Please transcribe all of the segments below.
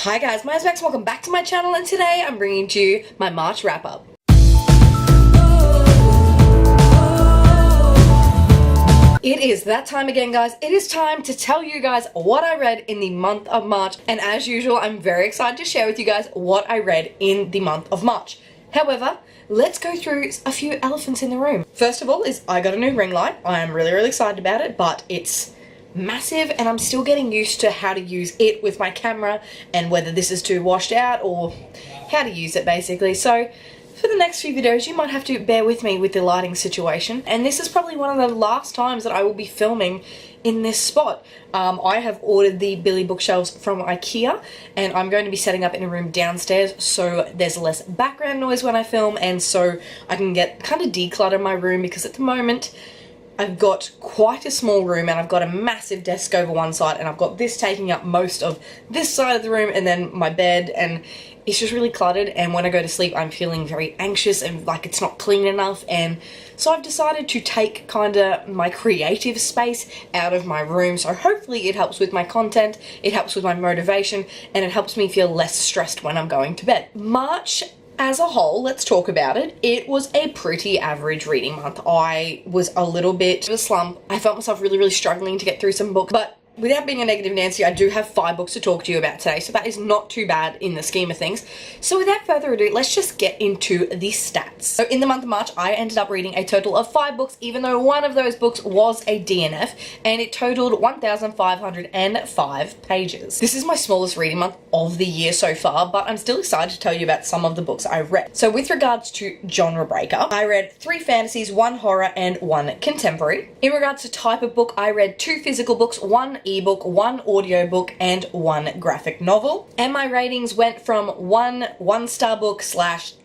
Hi guys, my name's Bex, welcome back to my channel, and today I'm bringing to you my March wrap-up. It is that time again, guys. It is time to tell you guys what I read in the month of March, and as usual, I'm very excited to share with you guys what I read in the month of March. However, let's go through a few elephants in the room. First of all is I got a new ring light. I am really excited about it, but it's massive and I'm still getting used to how to use it with my camera and whether this is too washed out or how to use it basically. So for the next few videos you might have to bear with me with the lighting situation, and this is probably one of the last times that I will be filming in this spot. I have ordered the Billy bookshelves from IKEA and I'm going to be setting up in a room downstairs so there's less background noise when I film, and so I can get kind of declutter my room, because at the moment I've got quite a small room and I've got a massive desk over one side and I've got this taking up most of this side of the room and then my bed, and it's just really cluttered, and when I go to sleep I'm feeling very anxious and like it's not clean enough, and so I've decided to take kinda my creative space out of my room, so hopefully it helps with my content, it helps with my motivation, and it helps me feel less stressed when I'm going to bed. March as a whole, let's talk about it. It was a pretty average reading month. I was a little bit of a slump. I felt myself really struggling to get through some books, but without being a negative Nancy, I do have 5 books to talk to you about today, so that is not too bad in the scheme of things. So without further ado, let's just get into the stats. So in the month of March, I ended up reading a total of 5 books, even though one of those books was a DNF, and it totaled 1,505 pages. This is my smallest reading month of the year so far, but I'm still excited to tell you about some of the books I read. So with regards to genre breakup, I read 3 fantasies, 1 horror, and 1 contemporary. In regards to type of book, I read 2 physical books, 1 ebook, 1 audiobook, and 1 graphic novel. And my ratings went from 1 1-star book /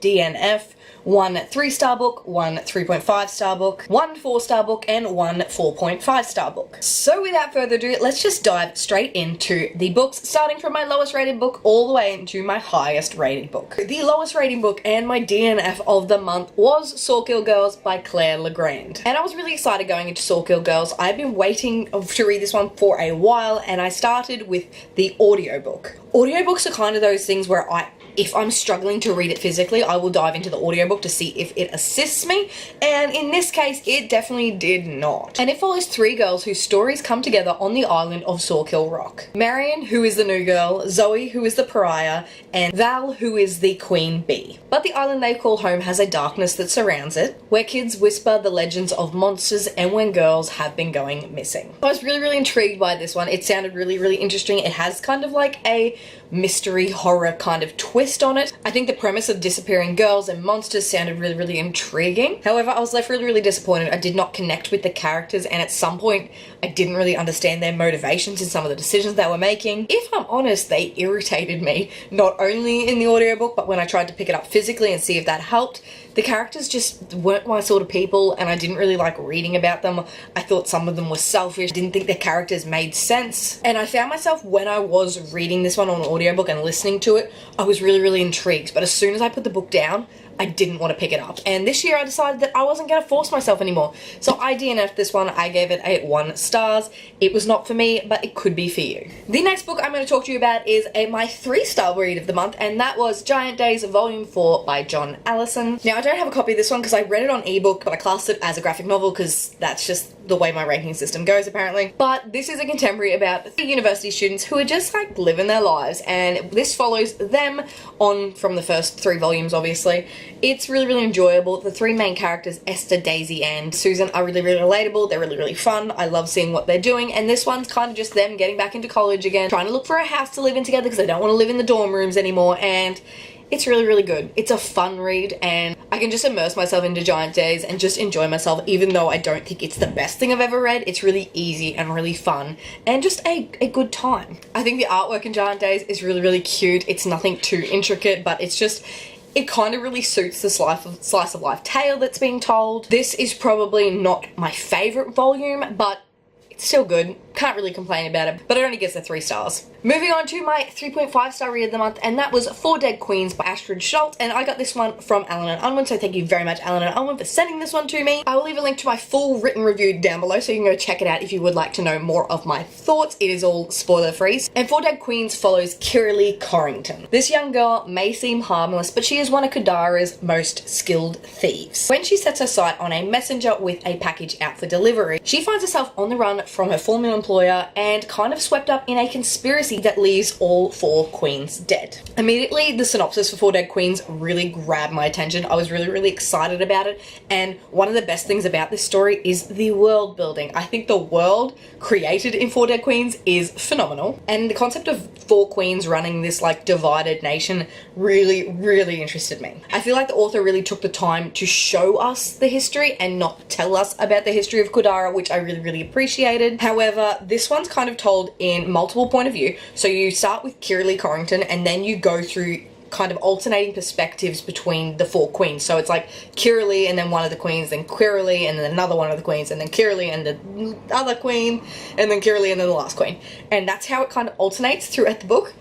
DNF, 1 3-star book, 1 3.5-star book, 1 4-star book, and 1 4.5-star book. So without further ado, let's just dive straight into the books, starting from my lowest rated book all the way into my highest rated book. The lowest rating book and my DNF of the month was Sawkill Girls by Claire Legrand. And I was really excited going into Sawkill Girls. I've been waiting to read this one for a while, and I started with the audiobook. Audiobooks are kind of those things where if I'm struggling to read it physically, I will dive into the audiobook to see if it assists me, and in this case, it definitely did not. And it follows 3 girls whose stories come together on the island of Sawkill Rock. Marion, who is the new girl, Zoe, who is the pariah, and Val, who is the queen bee. But the island they call home has a darkness that surrounds it, where kids whisper the legends of monsters and when girls have been going missing. I was really intrigued by this one. It sounded really interesting. It has kind of like a mystery horror kind of twist on it. I think the premise of disappearing girls and monsters sounded really intriguing. However, I was left really disappointed. I did not connect with the characters, and at some point I didn't really understand their motivations in some of the decisions they were making. If I'm honest, they irritated me, not only in the audiobook, but when I tried to pick it up physically and see if that helped. The characters just weren't my sort of people, and I didn't really like reading about them. I thought some of them were selfish, didn't think their characters made sense, and I found myself when I was reading this one on audiobook and listening to it, I was really intrigued, but as soon as I put the book down, I didn't want to pick it up. And this year I decided that I wasn't going to force myself anymore. So I DNF'd this one. I gave it a 1 stars. It was not for me, but it could be for you. The next book I'm going to talk to you about is my 3-star read of the month, and that was Giant Days Volume 4 by John Allison. Now I don't have a copy of this one because I read it on ebook, but I classed it as a graphic novel because that's just the way my ranking system goes apparently. But this is a contemporary about 3 university students who are just like living their lives, and this follows them on from the first 3 volumes obviously. It's really enjoyable. The 3 main characters, Esther, Daisy, and Susan, are really relatable. They're really fun. I love seeing what they're doing, and this one's kind of just them getting back into college again, trying to look for a house to live in together because they don't want to live in the dorm rooms anymore, and it's really good. It's a fun read, and I can just immerse myself into Giant Days and just enjoy myself, even though I don't think it's the best thing I've ever read. It's really easy and really fun and just a good time. I think the artwork in Giant Days is really cute. It's nothing too intricate, but it's just, it kind of really suits the slice of life tale that's being told. This is probably not my favorite volume, but it's still good. Can't really complain about it, but it only gets a 3 stars. Moving on to my 3.5 star read of the month, and that was Four Dead Queens by Astrid Schultz, and I got this one from Alan and Unwin, so thank you very much, Alan and Unwin, for sending this one to me. I will leave a link to my full written review down below, so you can go check it out if you would like to know more of my thoughts. It is all spoiler free. And Four Dead Queens follows Kiralee Corrington. This young girl may seem harmless, but she is one of Kadara's most skilled thieves. When she sets her sight on a messenger with a package out for delivery, she finds herself on the run from her former employer and kind of swept up in a conspiracy that leaves all four queens dead. Immediately, the synopsis for Four Dead Queens really grabbed my attention. I was really excited about it, and one of the best things about this story is the world building. I think the world created in Four Dead Queens is phenomenal, and the concept of four queens running this like divided nation really interested me. I feel like the author really took the time to show us the history and not tell us about the history of Kadara, which I really appreciated. However, this one's kind of told in multiple point of view. So you start with Kiralee Corrington and then you go through kind of alternating perspectives between the four queens. So it's like Kiralee and then one of the queens, then Kiralee and then another one of the queens, and then Kiralee and the other queen, and then Kiralee and then the last queen. And that's how it kind of alternates throughout the book,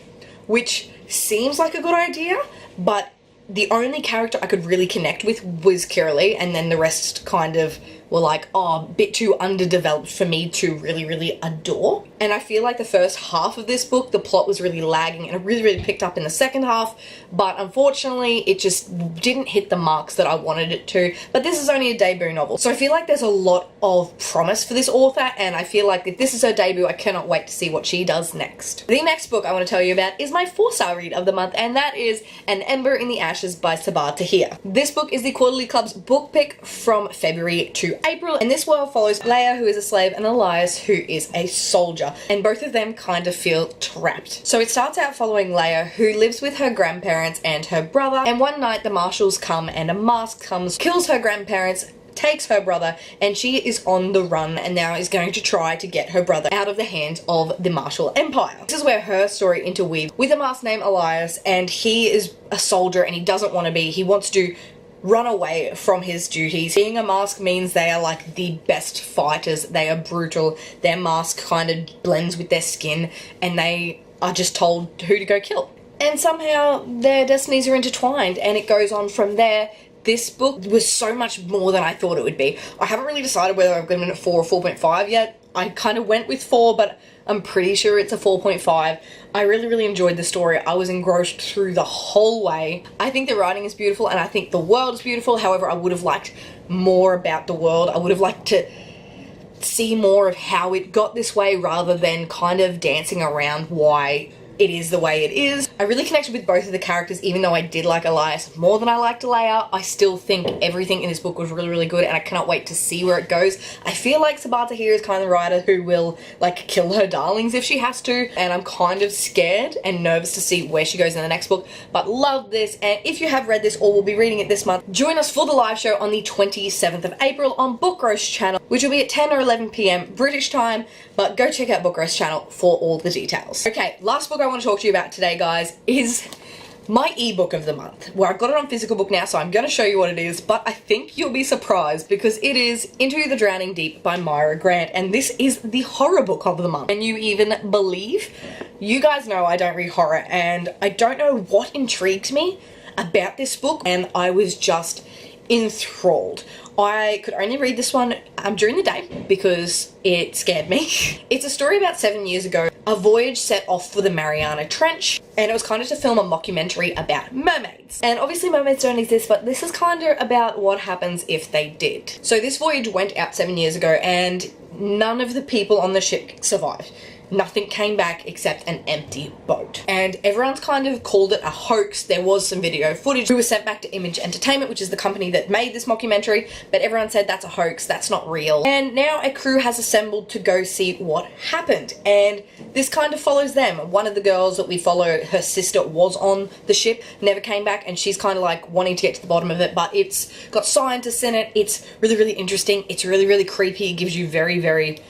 which seems like a good idea, but the only character I could really connect with was Kiralee, and then the rest kind of were like, oh, a bit too underdeveloped for me to really adore. And I feel like the first half of this book, the plot was really lagging, and it really picked up in the second half, but unfortunately it just didn't hit the marks that I wanted it to. But this is only a debut novel, so I feel like there's a lot of promise for this author, and I feel like if this is her debut, I cannot wait to see what she does next. The next book I want to tell you about is my 4-star read of the month, and that is An Ember in the Ashes by Sabaa Tahir. This book is the Quarterly Club's book pick from February to April, and this world follows Leia, who is a slave, and Elias, who is a soldier, and both of them kind of feel trapped. So it starts out following Leia, who lives with her grandparents and her brother, and one night the marshals come and a mask comes, kills her grandparents, takes her brother, and she is on the run and now is going to try to get her brother out of the hands of the Marshall Empire. This is where her story interweaves with a mask named Elias, and he is a soldier and he doesn't want to be. He wants to run away from his duties. Being a mask means they are like the best fighters. They are brutal. Their mask kind of blends with their skin, and they are just told who to go kill. And somehow their destinies are intertwined, and it goes on from there. This book was so much more than I thought it would be. I haven't really decided whether I've given it 4 or 4.5 yet. I kind of went with 4, but I'm pretty sure it's a 4.5. I really enjoyed the story. I was engrossed through the whole way. I think the writing is beautiful, and I think the world is beautiful. However, I would have liked more about the world. I would have liked to see more of how it got this way rather than kind of dancing around why it is the way it is. I really connected with both of the characters, even though I did like Elias more than I liked Leia. I still think everything in this book was really good, and I cannot wait to see where it goes. I feel like Sabaa Tahir is kind of the writer who will like kill her darlings if she has to, and I'm kind of scared and nervous to see where she goes in the next book, but love this. And if you have read this or will be reading it this month, join us for the live show on the 27th of April on Bookroast channel, which will be at 10 or 11 p.m. British time, but go check out Bookroast channel for all the details. Okay, last book I want to talk to you about today, guys, is my ebook of the month, where I've got it on physical book now, so I'm going to show you what it is, but I think you'll be surprised because it is Into the Drowning Deep by Myra Grant, and this is the horror book of the month. Can you even believe? You guys know I don't read horror, and I don't know what intrigued me about this book, and I was just enthralled. I could only read this one during the day because it scared me. It's a story about 7 years ago. A voyage set off for the Mariana Trench, and it was kind of to film a mockumentary about mermaids. And obviously mermaids don't exist, but this is kind of about what happens if they did. So this voyage went out 7 years ago, and none of the people on the ship survived. Nothing came back except an empty boat. And everyone's kind of called it a hoax. There was some video footage. We were sent back to Image Entertainment, which is the company that made this mockumentary, but everyone said that's a hoax, that's not real. And now a crew has assembled to go see what happened. And this kind of follows them. One of the girls that we follow, her sister was on the ship, never came back, and she's kind of like wanting to get to the bottom of it, but it's got scientists in it. It's really interesting. It's really creepy. It gives you very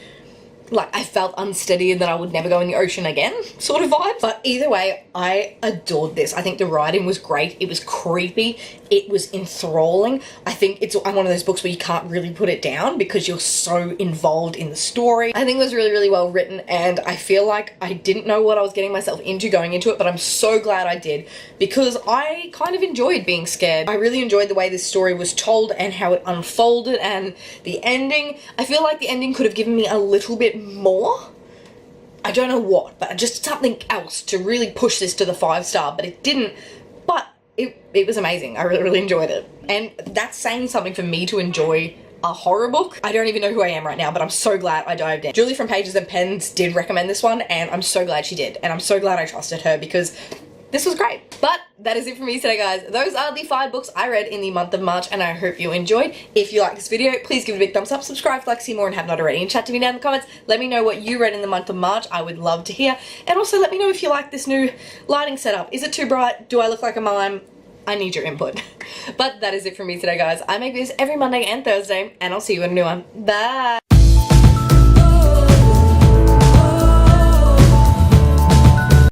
like I felt unsteady and that I would never go in the ocean again sort of vibe. But either way, I adored this. I think the writing was great. It was creepy. It was enthralling. I think it's one of those books where you can't really put it down because you're so involved in the story. I think it was really, really well written, and I feel like I didn't know what I was getting myself into going into it, but I'm so glad I did because I kind of enjoyed being scared. I really enjoyed the way this story was told and how it unfolded, and the ending. I feel like the ending could have given me a little bit more. I don't know what, but just something else to really push this to the 5-star, but it didn't. But it was amazing. I really, really enjoyed it. And that's saying something for me to enjoy a horror book. I don't even know who I am right now, but I'm so glad I dived in. Julie from Pages and Pens did recommend this one, and I'm so glad she did. And I'm so glad I trusted her because this was great. But that is it for me today, guys. Those are the 5 books I read in the month of March, and I hope you enjoyed. If you like this video, please give it a big thumbs up, subscribe if you'd like to see more and have not already, and chat to me down in the comments. Let me know what you read in the month of March. I would love to hear. And also let me know if you like this new lighting setup. Is it too bright? Do I look like a mime? I need your input. But that is it for me today, guys. I make videos every Monday and Thursday, and I'll see you in a new one. Bye!